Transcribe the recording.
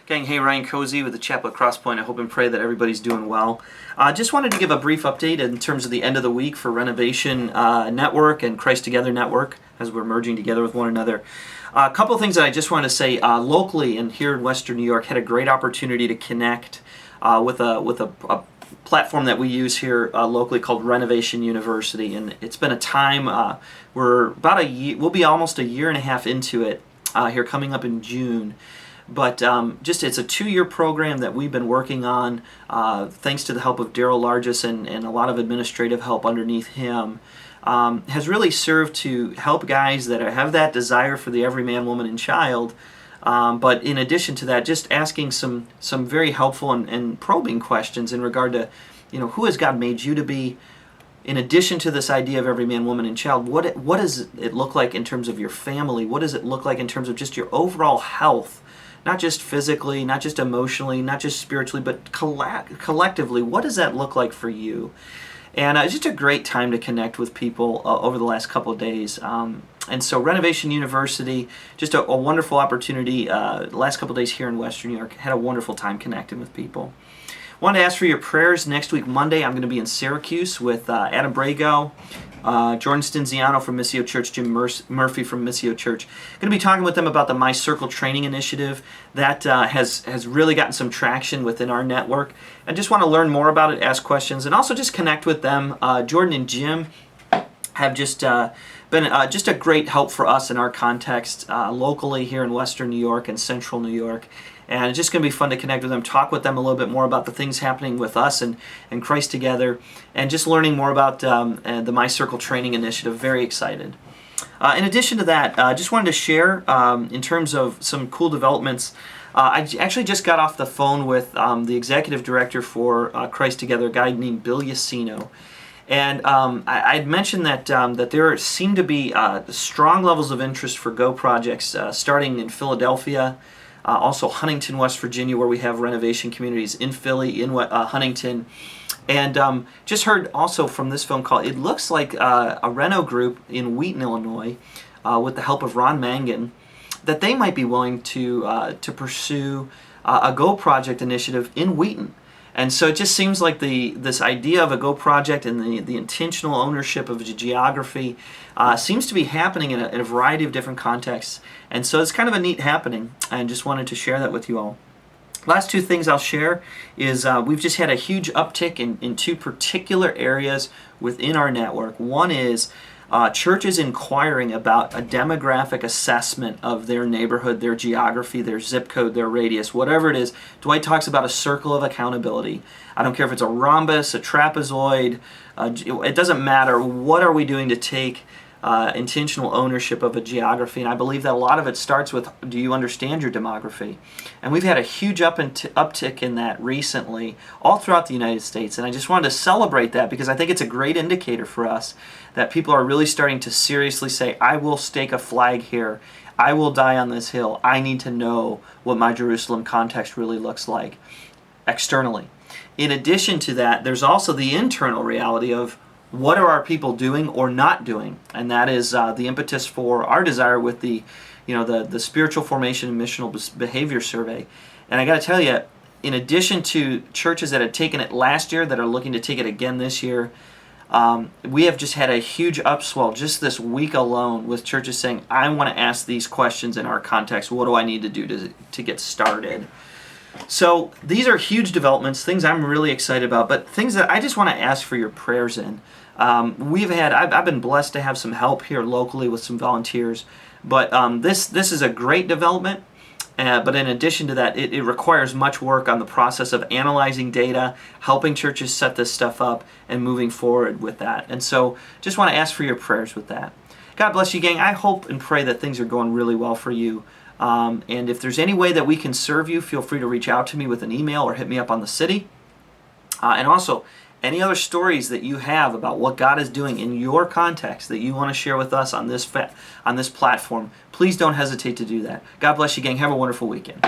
Gang, hey, Ryan Cozy with the Chapel at Crosspoint. I hope and pray that everybody's doing well. Just wanted to give a brief update in terms of the end of the week for Renovation Network and Christ Together Network as we're merging together with one another. A couple of things that I just wanted to say locally and here in Western New York, had a great opportunity to connect with a platform that we use here locally called Renovation University, and it's been a time we're about a year, we'll be almost a year and a half into it here coming up in June. But just it's a 2-year program that we've been working on thanks to the help of Daryl Largess and a lot of administrative help underneath him. Has really served to help guys that have that desire for the every man, woman, and child. But in addition to that, just asking some very helpful and probing questions in regard to, who has God made you to be? In addition to this idea of every man, woman, and child, what does it look like in terms of your family? What does it look like in terms of just your overall health? Not just physically, not just emotionally, not just spiritually, but collectively, what does that look like for you? And it's just a great time to connect with people over the last couple of days. And so Renovation University, just a wonderful opportunity. The last couple of days here in Western New York, had a wonderful time connecting with people. Wanted to ask for your prayers. Next week, Monday, I'm going to be in Syracuse with Adam Brago, Jordan Stinziano from Missio Church, Jim Murphy from Missio Church. Going to be talking with them about the My Circle training initiative that has really gotten some traction within our network. I just want to learn more about it, ask questions, and also just connect with them. Jordan and Jim have just been just a great help for us in our context locally here in Western New York and Central New York. And it's just going to be fun to connect with them, talk with them a little bit more about the things happening with us and Christ Together, and just learning more about the My Circle Training Initiative. Very excited. In addition to that, I just wanted to share in terms of some cool developments. I actually just got off the phone with the executive director for Christ Together, a guy named Bill Yacino. And I'd mentioned that there seem to be strong levels of interest for Go projects starting in Philadelphia, also Huntington, West Virginia, where we have renovation communities in Philly, in Huntington. And just heard also from this phone call, it looks like a Reno group in Wheaton, Illinois, with the help of Ron Mangan, that they might be willing to pursue a Go project initiative in Wheaton. And so it just seems like this idea of a Go project and the intentional ownership of geography seems to be happening in a variety of different contexts. And so it's kind of a neat happening, and just wanted to share that with you all. Last two things I'll share is we've just had a huge uptick in two particular areas within our network. One is churches inquiring about a demographic assessment of their neighborhood, their geography, their zip code, their radius, whatever it is. Dwight talks about a circle of accountability. I don't care if it's a rhombus, a trapezoid, it doesn't matter. What are we doing to take intentional ownership of a geography? And I believe that a lot of it starts with, do you understand your demography? And we've had a huge uptick in that recently all throughout the United States, and I just wanted to celebrate that because I think it's a great indicator for us that people are really starting to seriously say, I will stake a flag here, I will die on this hill, I need to know what my Jerusalem context really looks like externally. In addition to that, there's also the internal reality of what are our people doing or not doing, and that is the impetus for our desire with the spiritual formation and missional behavior survey. And I got to tell you, in addition to churches that had taken it last year that are looking to take it again this year, we have just had a huge upswell just this week alone with churches saying, I want to ask these questions in our context. What do I need to do to get started? So these are huge developments, things I'm really excited about, but things that I just want to ask for your prayers in. I've been blessed to have some help here locally with some volunteers, but this is a great development. But in addition to that, it requires much work on the process of analyzing data, helping churches set this stuff up, and moving forward with that. And so just want to ask for your prayers with that. God bless you, gang. I hope and pray that things are going really well for you. And if there's any way that we can serve you, feel free to reach out to me with an email or hit me up on the city. And also, any other stories that you have about what God is doing in your context that you want to share with us on this platform, please don't hesitate to do that. God bless you, gang. Have a wonderful weekend.